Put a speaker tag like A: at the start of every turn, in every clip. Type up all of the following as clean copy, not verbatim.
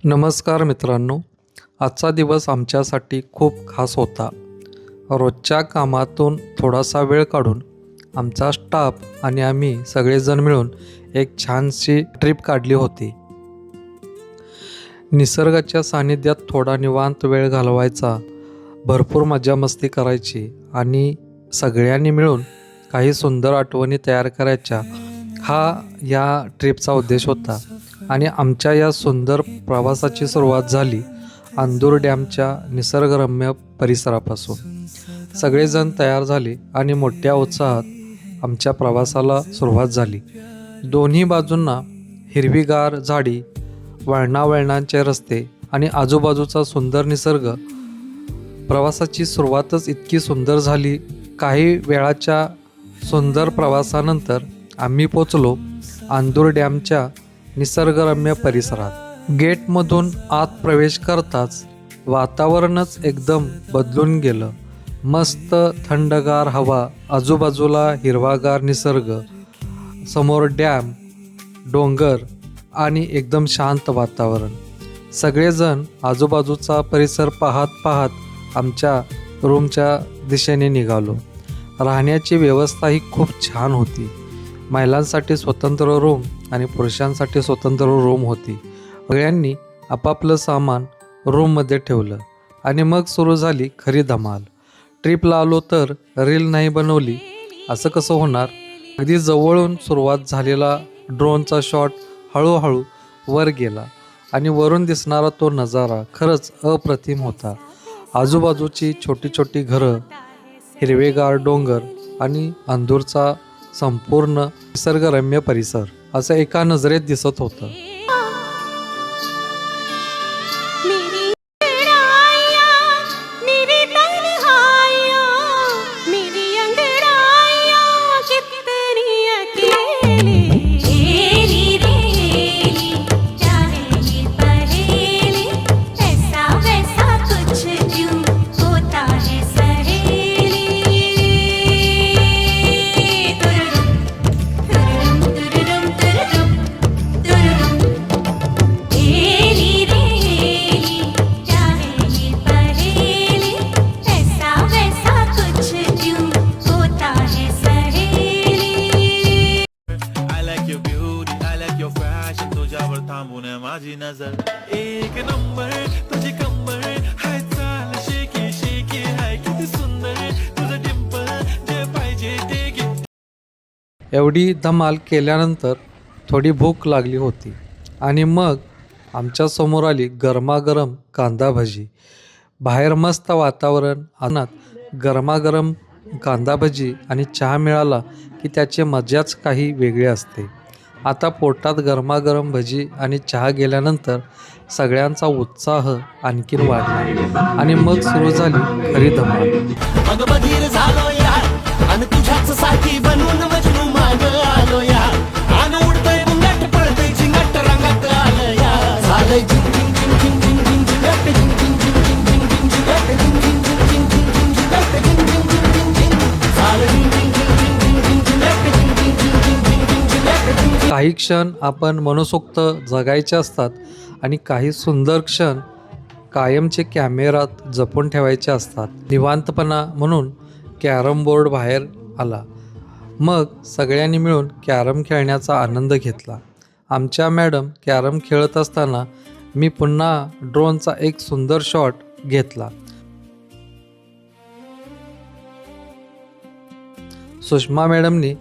A: नमस्कार मित्रांनो, आजचा दिवस आमच्यासाठी खूप खास होता. रोजच्या कामातून थोडासा वेळ काढून आमचा स्टाफ आणि आम्ही सगळेजण मिळून एक छानशी ट्रिप काढली होती. निसर्गाच्या सानिध्यात थोडा निवांत वेळ घालवायचा, भरपूर मजा मस्ती करायची आणि सगळ्यांनी मिळून काही सुंदर आठवणी तयार करायच्या, हा या ट्रिपचा उद्देश होता. आणि आमच्या या सुंदर प्रवासाची सुरुवात झाली अंदूर डॅमच्या निसर्गरम्य परिसरापासून. सगळेजण तयार झाले आणि मोठ्या उत्साहात आमच्या प्रवासाला सुरुवात झाली. दोन्ही बाजूंना हिरवीगार झाडी, वळणावळणांचे रस्ते आणि आजूबाजूचा सुंदर निसर्ग. प्रवासाची सुरुवातच इतकी सुंदर झाली. काही वेळाच्या सुंदर प्रवासानंतर आम्ही पोचलो अंदूर डॅमच्या निसर्गरम्य परिसरात. गेटमधून आत प्रवेश करताच वातावरणच एकदम बदलून गेलं. मस्त थंडगार हवा, आजूबाजूला हिरवागार निसर्ग, समोर डॅम, डोंगर आणि एकदम शांत वातावरण. सगळेजण आजूबाजूचा परिसर पाहत पाहत आमच्या रूमच्या दिशेने निघालो. राहण्याची व्यवस्थाही खूप छान होती. महिलांसाठी स्वतंत्र रूम आणि पुरुषांसाठी स्वतंत्र रूम होती. सगळ्यांनी आपापलं सामान रूममध्ये ठेवलं आणि मग सुरू झाली खरी धमाल. ट्रिपला आलो तर रील नाही बनवली असं कसं होणार. अगदी जवळून सुरुवात झालेला ड्रोनचा शॉट हळूहळू वर गेला आणि वरून दिसणारा तो नजारा खरंच अप्रतिम होता. आजूबाजूची छोटी छोटी घरं, हिरवेगार डोंगर आणि अंदूरचा संपूर्ण निसर्गरम्य परिसर असं एका नजरेत दिसत होतं.
B: माझी नजर एक नंबर, तुझी कंबर हाय, चाल शेकी शेकी हाय, किती सुंदर तुझं डिंपल, जे पाहिजे ते घे.
A: एवढी धमाल केल्यानंतर थोडी भूक लागली होती आणि मग आमच्या समोर आली गरमागरम कांदा भजी. बाहेर मस्त वातावरण, अनात गरमागरम कांदा भजी आणि चहा मिळाला की त्याची मजाच काही वेगळी असते. आता पोटात गरमागरम भजी आणि चहा गेल्यानंतर सगळ्यांचा उत्साह आणखीन वाढला आणि मग सुरू झाली खरी धमाल. काही क्षण आपण मनसोक्त जगायचे असतात आणि काही सुंदर क्षण कायमचे कॅमेऱ्यात जपून ठेवायचे असतात. निवांतपणा म्हणून कॅरम बोर्ड बाहेर आला. मग सगळ्यांनी मिळून कॅरम खेळण्याचा आनंद घेतला. आमच्या मॅडम कॅरम खेळत असताना मी पुन्हा ड्रोनचा एक सुंदर शॉट घेतला. सुषमा मॅडमनी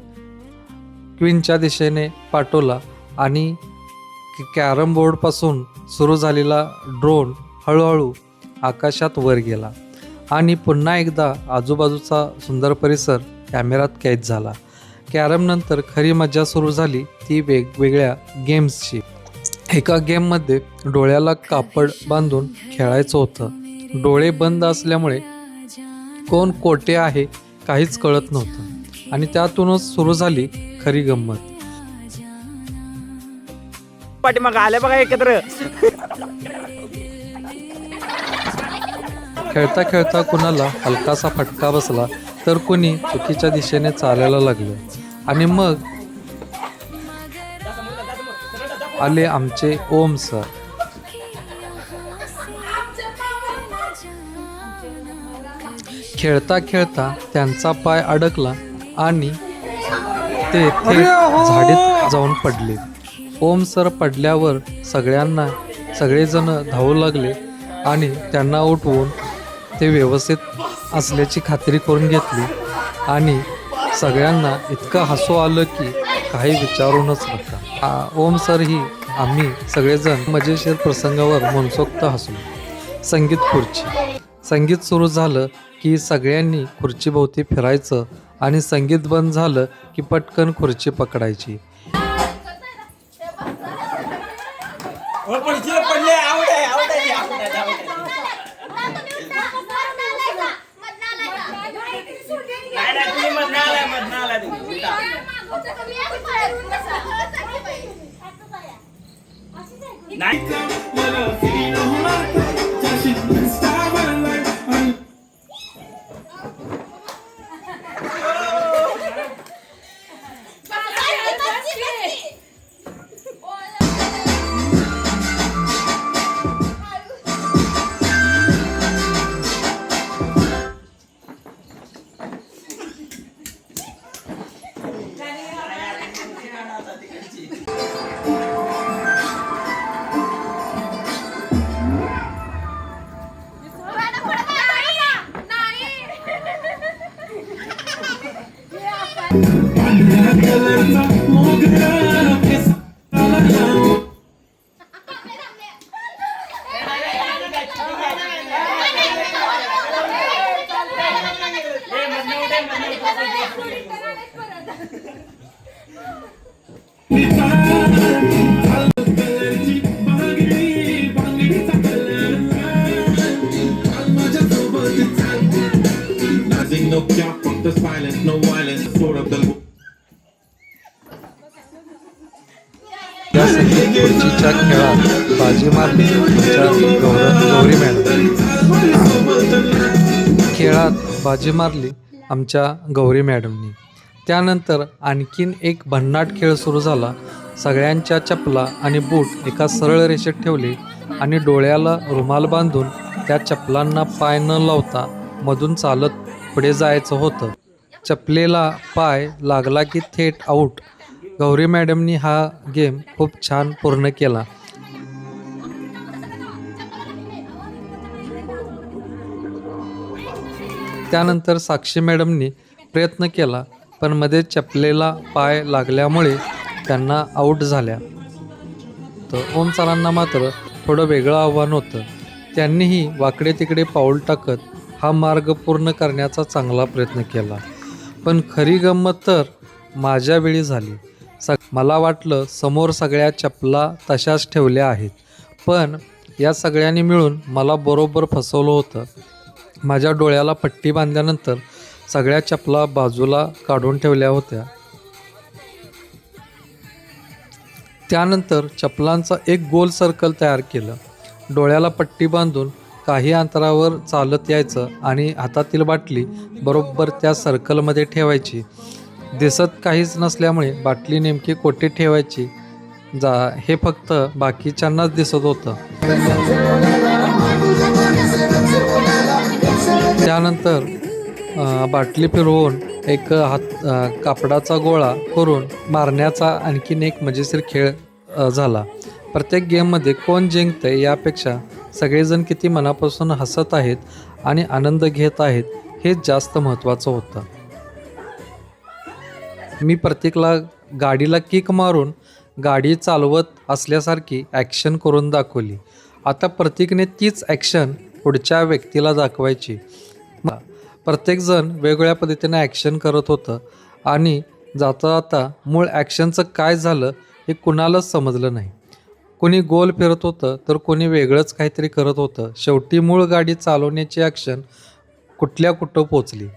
A: क्वीनच्या दिशेने पाठवला आणि कॅरम बोर्डपासून सुरू झालेला ड्रोन हळूहळू आकाशात वर गेला आणि पुन्हा एकदा आजूबाजूचा सुंदर परिसर कॅमेऱ्यात कैद झाला. कॅरमनंतर खरी मजा सुरू झाली ती वेगवेगळ्या गेम्सची. एका गेममध्ये डोळ्याला कापड बांधून खेळायचं होतं. डोळे बंद असल्यामुळे कोण कोठे आहे काहीच कळत नव्हतं आणि त्यातूनच सुरू झाली खरी गंमत.
C: पाठीमागं आले बघा एकत्र.
A: खेळता खेळता कुणाला हलकासा फटका बसला तर कुणी चुकीच्या दिशेने चालायला लागलं आणि मग आले आमचे ओम सर. खेळता खेळता त्यांचा पाय अडकला आणि ते थेट झाडीत जाऊन पडले. ओम सर पडल्यावर सगळेजण धावू लागले आणि त्यांना उठवून ते व्यवस्थित असल्याची खात्री करून घेतली आणि सगळ्यांना इतकं हसू आलं की काही विचारूनच नका. ओम सर ही आम्ही सगळेजण मजेशीर प्रसंगावर मनसोक्त हसलो. संगीत सुरू झालं की सगळ्यांनी खुर्चीभोवती फिरायचं आणि संगीत बंद झालं की पटकन खुर्ची पकडायची.
B: No cap, fuck this violence, no violence, sort of the
A: या संगीत खुर्चीच्या खेळात बाजी मारली आमच्या गौरी मॅडमनी. त्यानंतर आणखीन एक भन्नाट खेळ सुरू झाला. सगळ्यांच्या चपला आणि बूट एका सरळ रेषेत ठेवले आणि डोळ्याला रुमाल बांधून त्या चपलांना पाय न लावता मधून चालत पुढे जायचं होतं. चपलेला पाय लागला की थेट आऊट. गौरी मॅडमनी हा गेम खूप छान पूर्ण केला. त्यानंतर साक्षी मॅडमनी प्रयत्न केला पण मध्ये चपलेला पाय लागल्यामुळे त्यांना आऊट झाल्या. तर ओम सरांना मात्र थोडं वेगळं आव्हान होतं. त्यांनीही वाकडे तिकडे पाऊल टाकत हा मार्ग पूर्ण करण्याचा चांगला प्रयत्न केला. पण खरी गंमत तर माझ्या वेळी झाली. मला वाटलं समोर सगळ्या चपला तशाच ठेवल्या आहेत, पण या सगळ्यांनी मिळून मला बरोबर फसवलं होतं. माझ्या डोळ्याला पट्टी बांधल्यानंतर सगळ्या चपला बाजूला काढून ठेवल्या होत्या. त्यानंतर चपलांचा एक गोल सर्कल तयार केलं. डोळ्याला पट्टी बांधून काही अंतरावर चालत यायचं आणि हातातील बाटली बरोबर त्या सर्कलमध्ये ठेवायची. दिसत काहीच नसल्यामुळे बाटली नेमकी कोठे ठेवायची हे फक्त बाकीच्यांनाच दिसत होतं. त्यानंतर बाटली फिरवून एक कापडाचा गोळा करून मारण्याचा आणखीन एक मजेशीर खेळ झाला. प्रत्येक गेममध्ये कोण जिंकते यापेक्षा सगळेजण किती मनापासून हसत आहेत आणि आनंद घेत आहेत हेच जास्त महत्त्वाचं होतं. मी प्रत्येकाला गाडीला किक मारून गाडी चालवत असल्यासारखी ॲक्शन करून दाखवली. आता प्रत्येकाने तीच ॲक्शन पुढच्या व्यक्तीला दाखवायची. प्रत्येकजण वेगवेगळ्या पद्धतीने ॲक्शन करत होतं आणि जाता जाता मूळ ॲक्शनचं काय झालं हे कुणालाच समजलं नाही. कोणी गोल फिरत होतं तर कोणी वेगळंच काहीतरी करत होतं. शेवटी मूळ गाडी चालवण्याची ॲक्शन कुठं पोचली.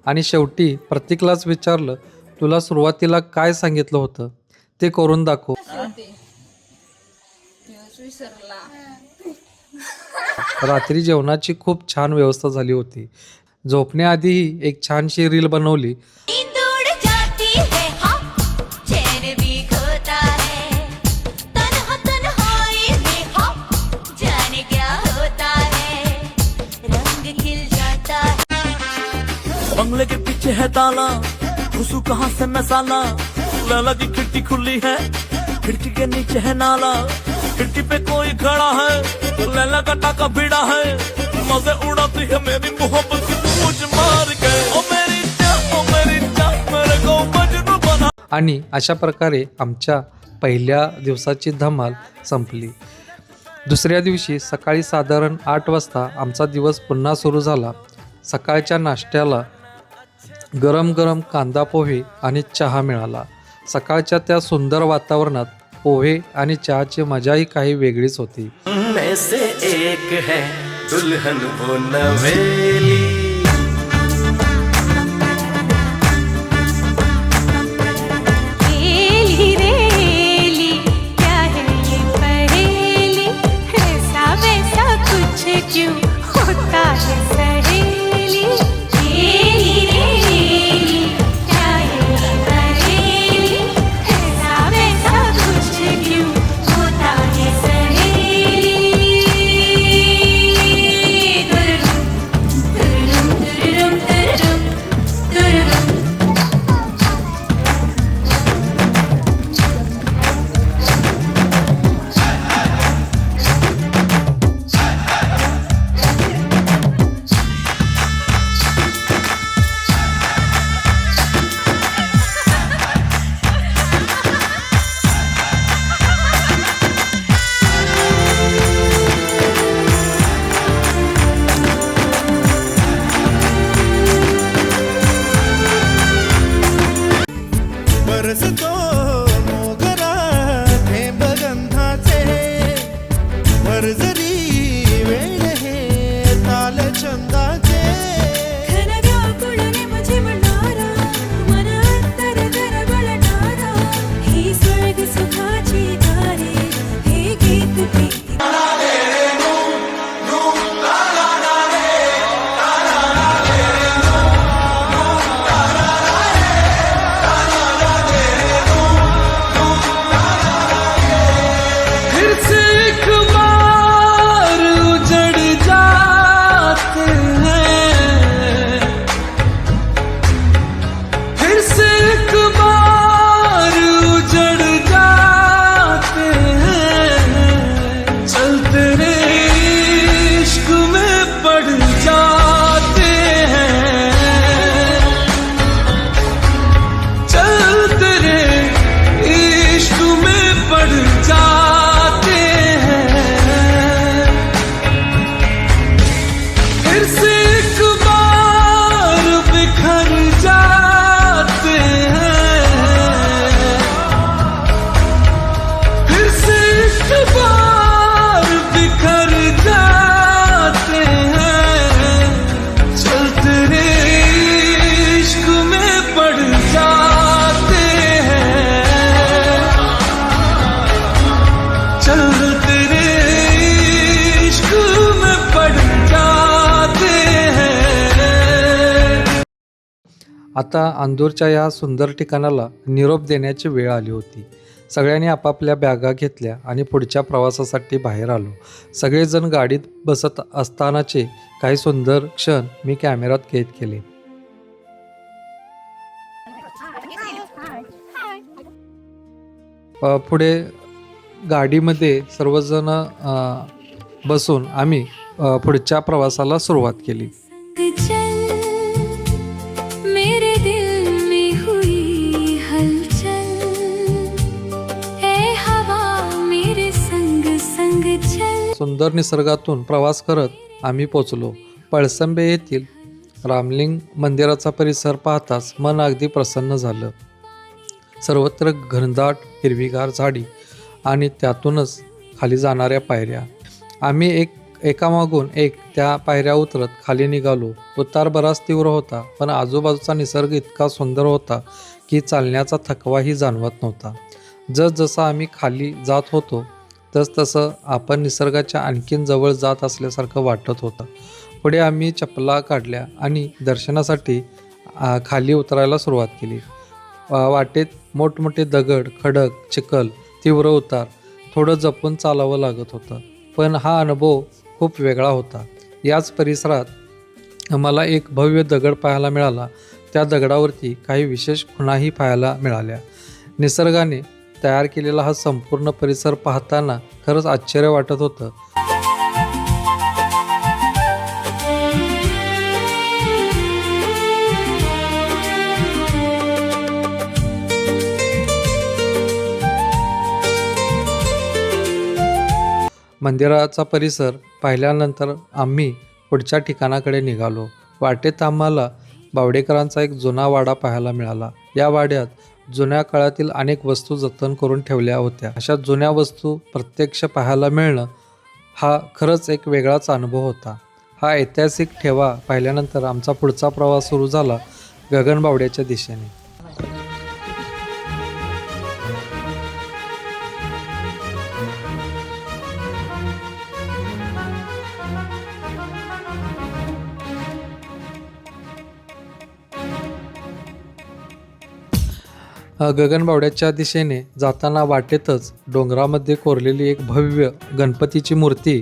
A: आणि शेवटी प्रत्येकालाच विचारलं, तुला सुरुवातीला काय सांगितलं होतं ते करून दाखव. रात्री जेवणाची खूप छान व्यवस्था झाली होती. झोपण्याआधीही एक छानशी रील बनवली.
D: ताला, घुसू कहाँ से मैं साला। लैला की खिड़की खुली है, खिड़की के नीचे है नाला, खिड़की पे कोई खड़ा है, लैला का टाका भिड़ा है, मजे उड़ाती है मेरी मोहब्बत की मुझ मार के। ओ मेरी जान मेरे को मजनू बना।
A: आणि अशा प्रकारे आमच्या पहिल्या दिवसाची धमाल संपली. दुसऱ्या दिवशी सकाळी साधारण 8 वाजता आमचा दिवस पुन्हा सुरू झाला. सकाळच्या नाश्त्याला गरम गरम कांदा पोहे आणि चहा मिळाला. सकाळच्या त्या सुंदर वातावरणात पोहे आणि चहाची मजाही काही वेगळीच होती.
D: में से एक है दुल्हन वो नवेली।
E: रेली रेली क्या है ये पहेली, ऐसा वैसा कुछ क्यों होता है सहेली। रेली रेली क्या है ये पहेली, ऐसा वैसा कुछ क्यों होता है सहेली। दुरुरुम दुरुरुम दुरुरुम दुरुरुम दुरुरुम।
B: बरसतो मोगरा थेंब गंधाचे, भरजरी वेळ हे ताल छंदाचे।
E: घन व्याकुळने मुझे म्हणणारा, मन अंतर गरगळणारा, ही स्वर्ग सुखाची दारे, हे गीत ते
B: फिर से एक बार उजड़ जाते हैं, फिर से एक बार उजड़ जाते हैं, चलते रे इश्क में पड़ जाते हैं, चलते रे इश्क में पड़ जाते हैं, फिर से एक बार बिखर जाते हैं, फिर से एक बार बिखर जाते हैं, चलते रे इश्क में पड़ जाते हैं, चलते रे इश्क में पड़ जाते हैं।
A: आता अंदूरच्या या सुंदर ठिकाणाला निरोप देण्याची वेळ आली होती. सगळ्यांनी आपापल्या बॅगा घेतल्या आणि पुढच्या प्रवासासाठी बाहेर आलो. सगळेजण गाडीत बसत असतानाचे काही सुंदर क्षण मी कॅमेऱ्यात कैद केले. पुढे गाडीमध्ये सर्वजण बसून आम्ही पुढच्या प्रवासाला सुरुवात केली.
E: चल मेरे दिल में हुई हलचल, ए हवा मेरे संग संग चल।
A: सुंदर निसर्गातून प्रवास करत आम्ही पोचलो. पळसंबे येथील रामलिंग मंदिराचा परिसर पाहताच मन अगदी प्रसन्न झालं. सर्वत्र घनदाट हिरवीगार झाडी आणि त्यातूनच खाली जाणाऱ्या पायऱ्या. आम्ही एकामागून एक त्या पायऱ्या उतरत खाली निघालो. उतार बराच तीव्र होता, पण आजूबाजूचा निसर्ग इतका सुंदर होता की चालण्याचा थकवाही जाणवत नव्हता. जसजसं आम्ही खाली जात होतो तसतसं आपण निसर्गाच्या आणखीन जवळ जात असल्यासारखं वाटत होतं. पुढे आम्ही चपला काढल्या आणि दर्शनासाठी खाली उतरायला सुरुवात केली. वाटेत मोठमोठे दगड, खडक, चिखल, तीव्र उतार, थोडं जपून चालावं लागत होतं. पण हा अनुभव खूप वेगळा होता. याच परिसरात आम्हाला एक भव्य दगड पाहायला मिळाला. त्या दगडावरती काही विशेष खुणाही पाहायला मिळाल्या. निसर्गाने तयार केलेला हा संपूर्ण परिसर पाहताना खरंच आश्चर्य वाटत होतं. मंदिराचा परिसर पाहिल्यानंतर आम्ही पुढच्या ठिकाणाकडे निघालो. वाटेत आम्हाला बावडेकरांचा एक जुना वाडा पाहायला मिळाला. या वाड्यात जुन्या काळातील अनेक वस्तू जतन करून ठेवल्या होत्या. अशा जुन्या वस्तू प्रत्यक्ष पाहायला मिळणं हा खरंच एक वेगळाच अनुभव होता. हा ऐतिहासिक ठेवा पाहिल्यानंतर आमचा पुढचा प्रवास सुरू झाला गगनबावड्याच्या दिशेने. गगनबावड्याच्या दिशेने जाताना वाटेतच डोंगरामध्ये कोरलेली एक भव्य गणपतीची मूर्ती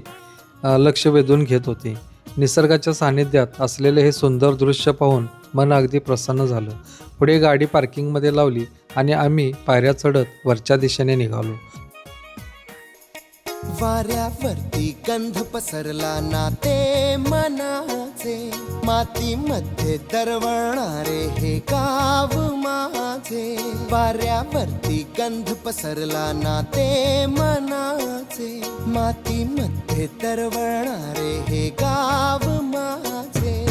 A: लक्ष वेधून घेत होती. निसर्गाच्या सानिध्यात असलेले हे सुंदर दृश्य पाहून मन अगदी प्रसन्न झालं. पुढे गाडी पार्किंगमध्ये लावली आणि आम्ही पायऱ्या चढत वरच्या दिशेने निघालो.
F: वाऱ्यावरती गंध पसरला ना ते मनाचे, मातीमध्ये दरवळणारे हे गाव माझे. वाऱ्यावरती गंध पसरला ना ते मनाचे, मातीमध्ये दरवळणारे हे गाव माझे.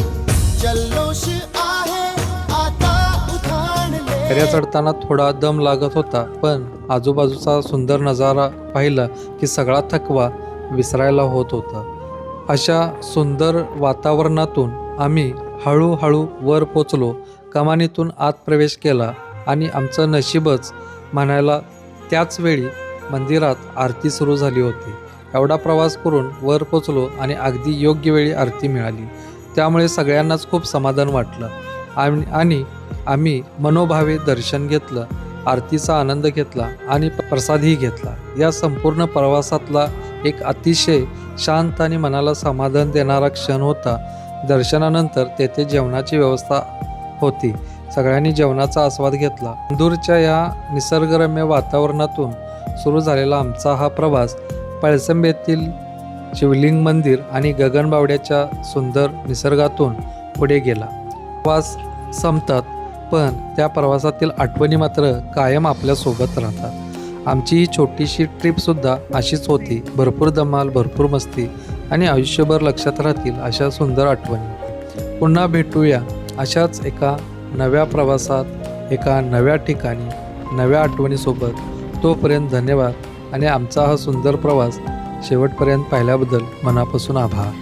F: जल्लोष आहे आता उधाणले.
A: पायऱ्या चढताना थोडा दम लागत होता, पण आजूबाजूचा सुंदर नजारा पाहिला की सगळा थकवा विसरायला होत होता. अशा सुंदर वातावरणातून आम्ही हळूहळू वर पोचलो. कमानीतून आत प्रवेश केला आणि आमचं नशीबच म्हणायला त्याच वेळी मंदिरात आरती सुरू झाली होती. एवढा प्रवास करून वर पोचलो आणि अगदी योग्य वेळी आरती मिळाली. त्यामुळे सगळ्यांनाच खूप समाधान वाटलं आणि आम्ही मनोभावे दर्शन घेतलं, आरतीचा आनंद घेतला आणि प्रसादही घेतला. या संपूर्ण प्रवासातला एक अतिशय शांत आणि मनाला समाधान देणारा क्षण होता. दर्शनानंतर तेथे जेवणाची व्यवस्था होती. सगळ्यांनी जेवणाचा आस्वाद घेतला. दूरच्या या निसर्गरम्य वातावरणातून सुरू झालेला आमचा हा प्रवास पळसंबेतील शिवलिंग मंदिर आणि गगनबावड्याच्या सुंदर निसर्गातून पुढे गेला. प्रवास संपतात, पण त्या प्रवासातील आठवणी मात्र कायम आपल्यासोबत राहतात. आमची ही छोटीशी ट्रिपसुद्धा अशीच होती. भरपूर धमाल, भरपूर मस्ती आणि आयुष्यभर लक्षात राहतील अशा सुंदर आठवणी. पुन्हा भेटूया अशाच एका नव्या प्रवासात, एका नव्या ठिकाणी, नव्या आठवणीसोबत. तोपर्यंत धन्यवाद आणि आमचा हा सुंदर प्रवास शेवटपर्यंत पाहिल्याबद्दल मनापासून आभार.